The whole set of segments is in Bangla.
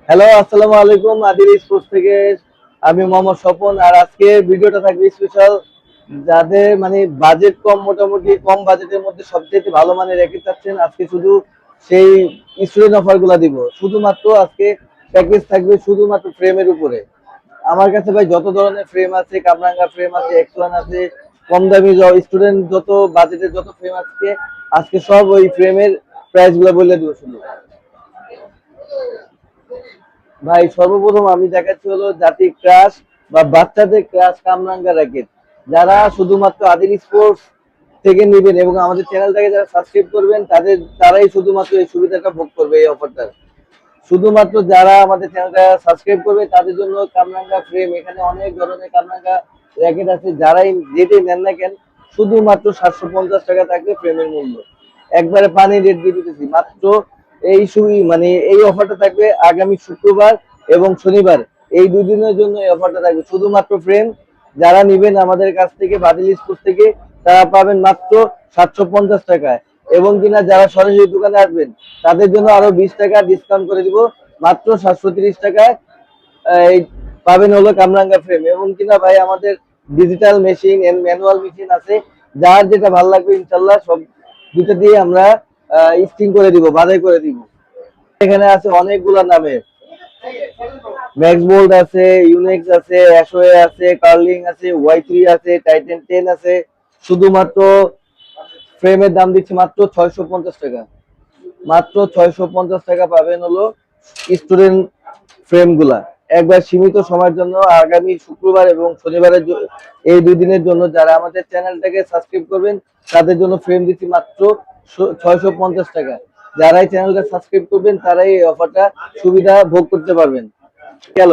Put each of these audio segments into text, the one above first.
হ্যালো, আসসালামু আলাইকুম। আদিল স্পোর্টস থেকে আমি মোহাম্মদ স্বপন। আর আজকে ভিডিওটা থাকবে স্পেশাল যাদের মানে বাজেট কম, মোটামুটি কম বাজেটের মধ্যে সবচেয়ে ভালো মানের র্যাকেট চাচ্ছেন। আজকে শুধু সেই স্টুডেন্ট অফার গুলা দিব। শুধুমাত্র আজকে প্যাকেজ থাকবে শুধুমাত্র ফ্রেমের উপরে। আমার কাছে ভাই যত ধরনের ফ্রেম আছে, কামরাঙ্গা ফ্রেম আছে, এক্স1 আছে, কম দামি স্টুডেন্ট যত বাজেটের যত ফ্রেম আছে আজকে সব ওই ফ্রেমের প্রাইস গুলো বলে দিব শুধু। ভাই সর্বপ্রথম আমি দেখাচ্ছি হলো জাতি ক্রাশ বা বাচ্চাদের ক্রাশ কামরাঙ্গা র্যাকেট। যারা শুধুমাত্র আদিল স্পোর্টস থেকে নেবেন এবং আমাদের চ্যানেলটাকে যারা সাবস্ক্রাইব করবেন তারাই শুধুমাত্র এই সুবিধাটা ভোগ করবে, এই অফারটা। শুধুমাত্র যারা আমাদের চ্যানেলটা সাবস্ক্রাইব করবে তাদের জন্য কামরাঙ্গা ফ্রেম, এখানে অনেক ধরনের কামরাঙ্গা র্যাকেট আছে, যারাই যেটাই নেন না কেন শুধুমাত্র 750 টাকা থাকবে ফ্রেমের মূল্য। একবারে পানি রেট দিয়ে দিতেছি মাত্র। মানে এই অফারটা থাকবে আগামী শুক্রবার এবং শনিবার, এই দুই দিনের জন্য এই অফারটা থাকবে। শুধুমাত্র ফ্রেম যারা নিবেন আমাদের কাছ থেকে, বাদিল স্পোর্টস থেকে, তারা পাবেন মাত্র 750 টাকায়। এবং কিনা যারা সরাসরি দোকানে আসবেন তাদের জন্য আরো 20 টাকা ডিসকাউন্ট করে দিব, মাত্র 730 টাকায় এই পাবেন হলো কামরাঙ্গা ফ্রেম। এবং কিনা ভাই আমাদের digital machine and manual machine আছে, যার যেটা ভালো লাগবে ইনশাল্লাহ সব দুটো দিয়ে আমরা স্টিং করে দিব, বাধাই করে দিব। এখানে আছে অনেকগুলা নামে, ম্যাক্স বোল্ট আছে, ইউনিক্স আছে, অ্যাশওয়ে আছে, কার্লিং আছে, ওয়াই3 আছে, টাইটান 10 আছে। শুধুমাত্র ফ্রেমের দাম দিচ্ছি মাত্র 650 টাকা। মাত্র 650 টাকা পাবেন হলো স্টুডেন্ট ফ্রেম গুলা। একবার সীমিত সময়ের জন্য আগামী শুক্রবার এবং শনিবারের এই দুই দিনের জন্য যারা আমাদের চ্যানেলটাকে সাবস্ক্রাইব করবেন তাদের জন্য ফ্রেম দিচ্ছি মাত্র 650 টাকা। যারাই চ্যানেলটা সাবস্ক্রাইব করবেন তারাই এই অফারটা সুবিধা ভোগ করতে পারবেন। গেল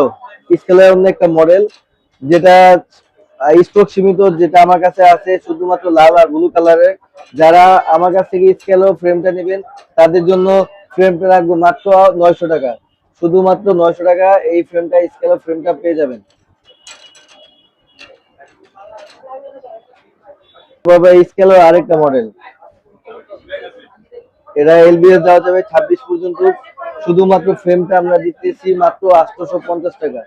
স্কেলের অন্য একটা মডেল, যেটা স্টক সীমিত, যেটা আমার কাছে আছে শুধুমাত্র লাল আর ব্লু কালারের। যারা আমার কাছ থেকে স্কেল ফ্রেমটা নেবেন তাদের জন্য ফ্রেমটা রাখবো মাত্র 900 টাকা। শুধুমাত্র 900 টাকা এই ফ্রেমটা, স্কেল ফ্রেমটা পেয়ে যাবেন। বাবা স্কেলের আরেকটা মডেল, এটা এলবিএস দেওয়া যাবে 26 পর্যন্ত। শুধুমাত্র ফ্রেমটা আমরা দিতেছি মাত্র 850 টাকা।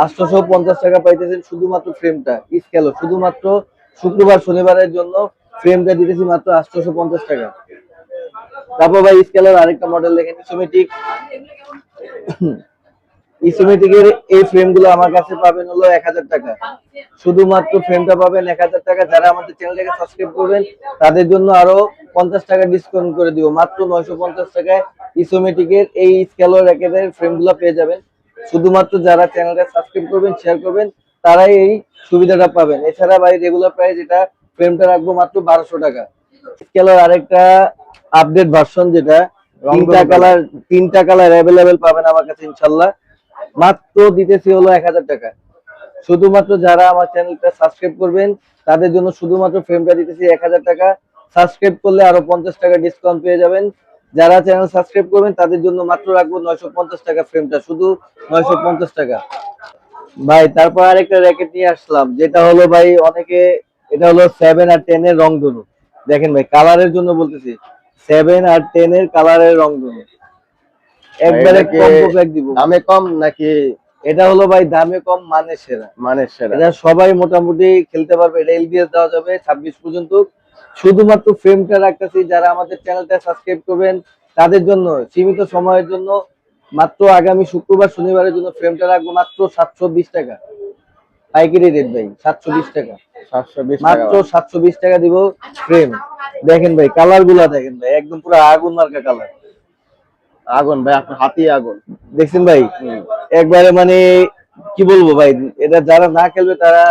850 টাকা পাইতেছেন শুধুমাত্র ফ্রেমটা স্কেল। শুধুমাত্র শুক্রবার শনিবারের জন্য ফ্রেমটা দিতেছি মাত্র 850 টাকা। তারপর ভাই স্কেলের আরেকটা মডেল দেখেন, ইসোমেটিক। ইসোমেটিকের এই ফ্রেম গুলো আমার কাছে পাবেন হলো 1000 টাকা। শুধুমাত্র ফ্রেমটা পাবেন 1000 টাকা। যারা আমাদের চ্যানেলটাকে সাবস্ক্রাইব করবেন তাদের জন্য আরো 50 টাকা ডিসকাউন্ট করে দিব, মাত্র 950 টাকায় ইসোমেটিকের এই স্কেল র্যাকেটের ফ্রেম গুলো পেয়ে যাবেন। শুধুমাত্র যারা চ্যানেলটা সাবস্ক্রাইব করবেন, শেয়ার করবেন, তারাই এই সুবিধাটা পাবেন। এছাড়া ভাই রেগুলার প্রাইস এটা ফ্রেমটা রাখবো মাত্র 1200 টাকা। স্কেলের আরেকটা আপডেট ভার্সন, যেটা তিনটা কালার অ্যাভেলেবেল পাবেন আমার কাছে ইনশাল্লাহ। মাত্র দিতেছি হলো 1000 টাকা। শুধুমাত্র যারা আমার চ্যানেলটা সাবস্ক্রাইব করবেন তাদের জন্য শুধুমাত্র ফ্রেমটা দিতেছি 1000 টাকা। সাবস্ক্রাইব করলে আরো 50 টাকা ডিসকাউন্ট পেয়ে যাবেন। যারা চ্যানেল সাবস্ক্রাইব করবেন তাদের জন্য মাত্র রাখবো 950 টাকা ফ্রেমটা, শুধু 950 টাকা। ভাই তারপর আরেকটা র্যাকেট নিয়ে আসলাম, যেটা হলো ভাই অনেকে, এটা হলো 7 আর 10 এর রংধনু। দেখেন ভাই কালারের জন্য বলতেছি, 7 আর 10 এর কালারের রংধনু একবারে কম্বো প্যাক দিব। দামে কম নাকি? এটা হলো ভাই দামে কম মানে সেরা। এটা সবাই মোটামুটি খেলতে পারবে। এটা এলবিএস দেওয়া যাবে 26 পর্যন্ত। শুধুমাত্র ফ্রেমটা রাখতেছি, যারা আমাদের চ্যানেলটা সাবস্ক্রাইব করবেন তাদের জন্য সীমিত সময়ের জন্য মাত্র আগামী শুক্রবার শনিবারের জন্য ফ্রেমটা রাখবো মাত্র 720 টাকা। পাইকারি রেট ভাই 720 টাকা। 720 মাত্র 720 টাকা দিব ফ্রেম। দেখেন ভাই কালার গুলা, দেখেন ভাই একদম পুরো আগুন মার্কা কালার। আগুন ভাই, আপনার হাতি আগুন দেখছেন ভাই, একবারে মানে কি বলবো ভাই, এটা যারা না খেলবে তারা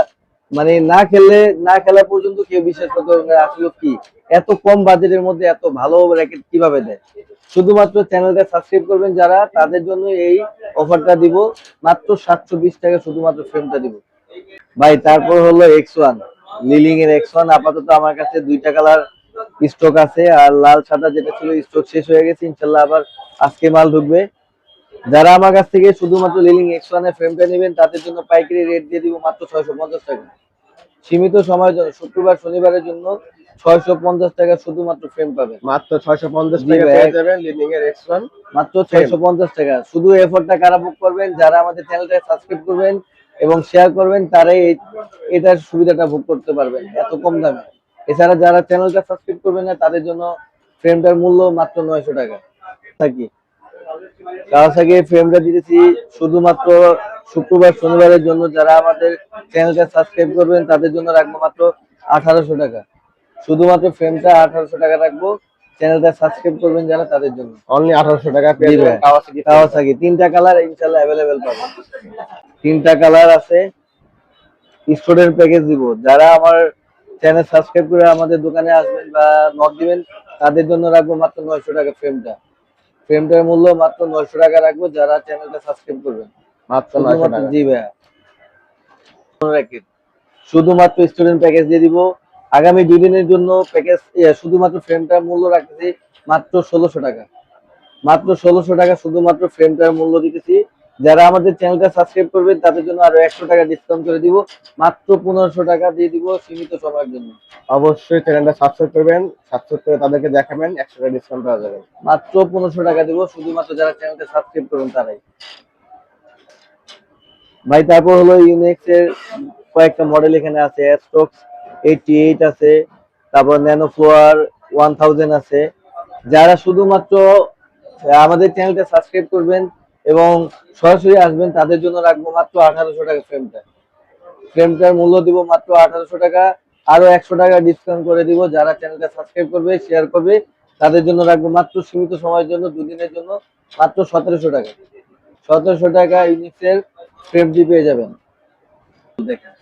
মানে না খেলা পর্যন্ত কেউ বিশ্বাস করতে পারবে না আসলে কি এত কম বাজেটের মধ্যে এত ভালো র্যাকেট কিভাবে দেয়। শুধুমাত্র চ্যানেলটা সাবস্ক্রাইব করবেন যারা, তাদের জন্য এই অফারটা দিব, মাত্র 720 টাকা শুধুমাত্র ফ্রেমটা দিব ভাই। তারপর হলো এক্স1, লিলিং এর এক্স1। আপাতত আমার কাছে দুইটা কালার স্টক আছে, আর লাল সাদা যেটা ছিল স্টক শেষ হয়ে গেছে, ইনশাল্লাহ আবার আজকে মাল ঢুকবে। যারা আমার কাছ থেকে শুধুমাত্র লিলিং এক্স1 এর ফ্রেমটা নেবেন তাদের জন্য পাইকারি রেট দিয়ে দিব মাত্র 650 টাকা। সীমিত সময়ের জন্য শুক্রবার শনিবারের জন্য 650 টাকা শুধুমাত্র ফ্রেম পাবেন। মাত্র 650 জি টাকা ভাই, পেয়ে যাবেন লিডিং এর X1 মাত্র 650 টাকা। শুধু এফোর্টটা কারা বুক করবেন, যারা আমাদের চ্যানেলটা সাবস্ক্রাইব করবেন এবং শেয়ার করবেন, তারাই এটার সুবিধাটা ভোগ করতে পারবেন এত কম দামে। এছাড়া যারা চ্যানেলটা সাবস্ক্রাইব করবেন না, তাদের জন্য ফ্রেমটার মূল্য মাত্র 900 টাকা থাকি। কাওয়াসাকি ফ্রেমটা দিতেছি শুধুমাত্র শুক্রবার শনিবারের জন্য। যারা আমাদের চ্যানেলটা সাবস্ক্রাইব করবেন তাদের জন্য রাখবো মাত্র 1800 টাকা। শুধুমাত্র ফ্রেমটা 1800 টাকা রাখবো, চ্যানেলটা সাবস্ক্রাইব করবেন যারা, তাদের জন্য। অনলি 1800 টাকা পেয়ে যাবেন কাওয়াসাকি। কাওয়াসাকি তিনটা কালার ইনশাআল্লাহ अवेलेबल পাবেন। তিনটা কালার আছে। স্টুডেন্ট প্যাকেজ দিব, যারা আমার চ্যানেল সাবস্ক্রাইব করে আমাদের দোকানে আসবেন বা নক দিবেন, তাদের জন্য রাখবো মাত্র 900 টাকা ফ্রেমটা। ফ্রেমটার মূল্য মাত্র 900 টাকা রাখবো, যারা চ্যানেলটা সাবস্ক্রাইব করবেন। মাত্র 900 টাকা। জি ভাইয়া, শুধুমাত্র স্টুডেন্ট প্যাকেজ দিয়ে দিব আগামী 2 দিনের জন্য। প্যাকেজ শুধুমাত্র ফ্রেমটার মূল্য রাখতেছি মাত্র 1600 টাকা। মাত্র 1600 টাকা শুধুমাত্র ফ্রেমটার মূল্য দিতেছি। যারা আমাদের চ্যানেলটা সাবস্ক্রাইব করবেন তাদের জন্য আরো 100 টাকা ডিসকাউন্ট করে দিব, মাত্র 1500 টাকা দিয়ে দিব সীমিত সময়ের জন্য। অবশ্যই চ্যানেলটা সাবস্ক্রাইব করবেন, সাবস্ক্রাইব করে তাদেরকে দেখাবেন, 100 টাকা ডিসকাউন্ট পাওয়া যাবে। মাত্র 1500 টাকা দিব শুধুমাত্র যারা চ্যানেলটা সাবস্ক্রাইব করবেন তারাই। ভাই তারপর হলো ইউনিক্স এর কয়েকটা মডেল এখানে আছে। স্টক্স 88 আছে, তারপর ন্যানো ফ্লোয়ার 1000 আছে। যারা শুধুমাত্র আমাদের চ্যানেলটা সাবস্ক্রাইব করবেন এবং সরাসরি আসবেন, তাদের জন্য রাখবো মাত্র 1800 টাকা ফ্রেমটা। ফ্রেমটার মূল্য দিব মাত্র 1800 টাকা, আরো 100 টাকা ডিসকাউন্ট করে দিব যারা চ্যানেলটা সাবস্ক্রাইব করবে, শেয়ার করবে, তাদের জন্য রাখবো মাত্র সীমিত সময়ের জন্য 2 দিনের জন্য মাত্র 1700 টাকা। 1700 টাকা ইউনিক্স এর ফ্রেমটি পেয়ে যাবেন। দেখেন,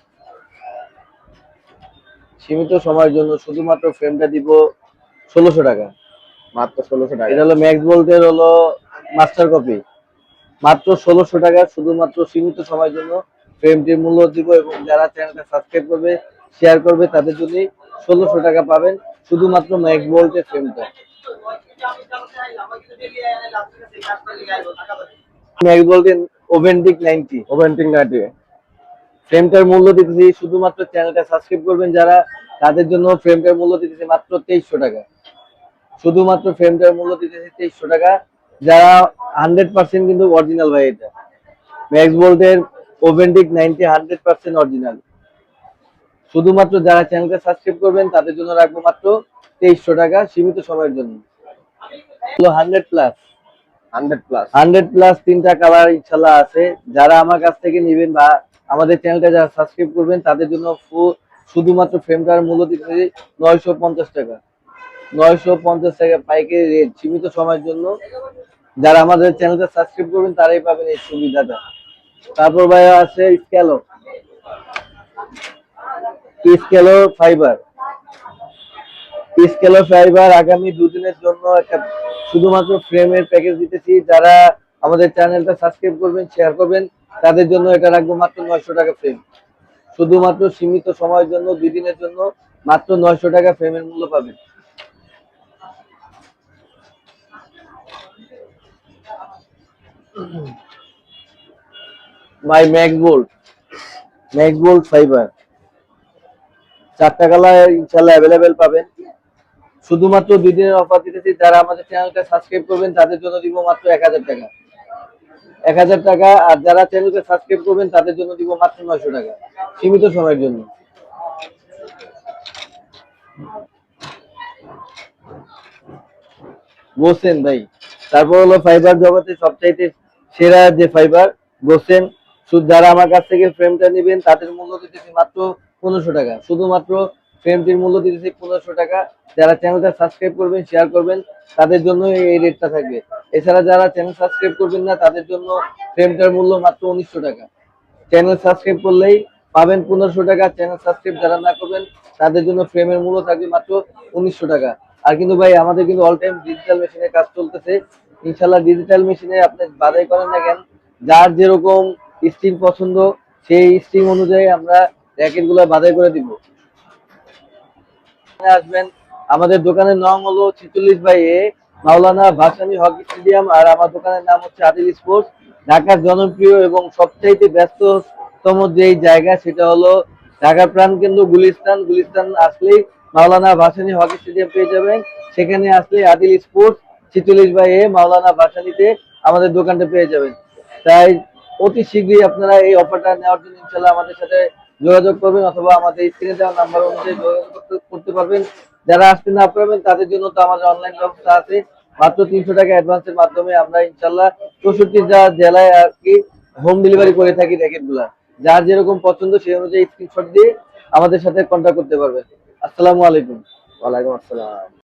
সীমিত সময়ের জন্য শুধুমাত্র ফ্রেমটা দিব 1600 টাকা। মাত্র 1600 টাকা। এটা হলো ম্যাক্স ভোল্টের হলো মাস্টার কপি, মাত্র 1600 টাকা শুধুমাত্র সীমিত সময়ের জন্য ফ্রেমটির মূল্য দিব। এবং যারা চ্যানেলটা সাবস্ক্রাইব করবে, শেয়ার করবে, তাদের জন্য 1600 টাকা পাবেন শুধুমাত্র ম্যাক্স ভোল্টের ফ্রেমটা। ম্যাক্স ভোল্টের ওভেন্টিক 90 ওভেন্টিং 90 ফ্রেমটার মূল্য দিতেছি শুধুমাত্র চ্যানেলটা সাবস্ক্রাইব করবেন যারা, তাদের জন্য ফ্রেমটার মূল্য দিতেছি মাত্র 2300 টাকা। শুধুমাত্র ফ্রেমটার মূল্য দিতেছি 2300 টাকা। যারা 100% কিন্তু অরিজিনাল ভাই, এটা ম্যাক্স ভোল্টের ওভেন্টিক 90 100% অরিজিনাল। শুধুমাত্র যারা চ্যানেলটা সাবস্ক্রাইব করবেন তাদের জন্য রাখবো মাত্র 2300 টাকা সীমিত সময়ের জন্য। 100 প্লাস 100 প্লাস তিনটা কালার ইনশাআল্লাহ আছে। যারা আমার কাছ থেকে নেবেন বা আমাদের চ্যানেলটা যারা সাবস্ক্রাইব করবেন তাদের জন্য শুধুমাত্র ফ্রেমটার মূল্য দিতেছি 950 টাকা। 950 টাকা পাইকারি রেট সীমিত সময়ের জন্য। যারা আমাদের চ্যানেলটা সাবস্ক্রাইব করবেন তারাই পাবেন এই সুবিধাটা। তারপর ভাই আছে স্কেলো ফাইবার। স্কেলো ফাইবার আগামী 2 দিনের জন্য একটা শুধুমাত্র ফ্রেমের প্যাকেজ দিতেছি। যারা আমাদের চ্যানেলটা সাবস্ক্রাইব করবেন, শেয়ার করবেন, তাদের জন্য এটা রাখবো মাত্র 900 টাকা ফ্রেম। শুধুমাত্র সীমিত সময়ের জন্য 2 দিনের জন্য মাত্র 900 টাকা ফ্রেমের মূল্য পাবেন। ভাই ম্যাক্স বোল্ট ফাইবার 4টা কালার ইনশাআল্লাহ अवेलेबल পাবেন। শুধুমাত্র 2 দিনের অফার দিতেছি। যারা আমাদের চ্যানেলটা সাবস্ক্রাইব করবেন তাদের জন্য দিব মাত্র 1000 টাকা। 1000 টাকা। আর যারা চ্যানেলটা সাবস্ক্রাইব করবেন তাদের জন্য দিব মাত্র 900 টাকা সীমিত সময়ের জন্য। গোসেন ভাই, তারপর হলো ফাইবার জগতে সবচাইতে সেরা যে ফাইবার গোসেন। যারা আমার কাছ থেকে ফ্রেমটা নেবেন তাদের মূল্য দিতেছি মাত্র 1500 টাকা। শুধুমাত্র ফ্রেমটির মূল্য দিতেছি 1500 টাকা। যারা চ্যানেলটা সাবস্ক্রাইব করবেন, শেয়ার করবেন, তাদের জন্য এই রেটটা থাকবে। এছাড়া যারা চ্যানেল সাবস্ক্রাইব করবেন না, তাদের জন্য ফ্রেমটার মূল্য মাত্র 1900 টাকা। চ্যানেল সাবস্ক্রাইব করলেই পাবেন 1500 টাকা। চ্যানেল সাবস্ক্রাইব যারা না করবেন তাদের জন্য ফ্রেমের মূল্য থাকবে মাত্র 1900 টাকা। আর কিন্তু ভাই আমাদের কিন্তু অল টাইম ডিজিটাল মেশিনে কাজ চলতেছে। ইনশাআল্লাহ ডিজিটাল মেশিনে আপনি বাছাই করেন না কেন, যার যেরকম স্টিম পছন্দ সেই স্টিম অনুযায়ী আমরা র্যাকেট গুলো বাছাই করে দিব। আসবেন, আমাদের দোকানের নাম হলো 46/A মাওলানা ভাসানী হকি স্টেডিয়াম। আর আমার দোকানের নাম হচ্ছে আদিল স্পোর্টস। ঢাকার জনপ্রিয় এবং সবচাইতে ব্যস্ততম যেই জায়গা সেটা হলো ঢাকার প্রাণকেন্দ্র গুলিস্তান। গুলিস্তান আসলেই মাওলানা ভাসানী হকি স্টেডিয়াম পেয়ে যাবেন। সেখানে আসলে আদিল স্পোর্টস 46/A মাওলানা ভাসানীতে আমাদের দোকানটা পেয়ে যাবেন। তাই অতি শীঘ্রই আপনারা এই অফারটা নেওয়ার জন্য ইনশাল্লাহ আমাদের সাথে যোগাযোগ করবেন, অথবা আমাদের স্ক্রিনে দেওয়া নাম্বার অনুযায়ী যোগাযোগ করতে পারবেন। যারা আসতে না পারবেন তাদের জন্য তো আমাদের অনলাইন ব্যবস্থা আছে। মাত্র 300 টাকা অ্যাডভান্সের মাধ্যমে আমরা ইনশাল্লাহ 64 জেলায় আর কি হোম ডেলিভারি করে থাকি র্যাকেট গুলা। যার যেরকম পছন্দ সেই অনুযায়ী স্ক্রিনশট দিয়ে আমাদের সাথে কন্ট্যাক্ট করতে পারবেন। আসসালামু আলাইকুম। ওয়ালাইকুম আসসালাম।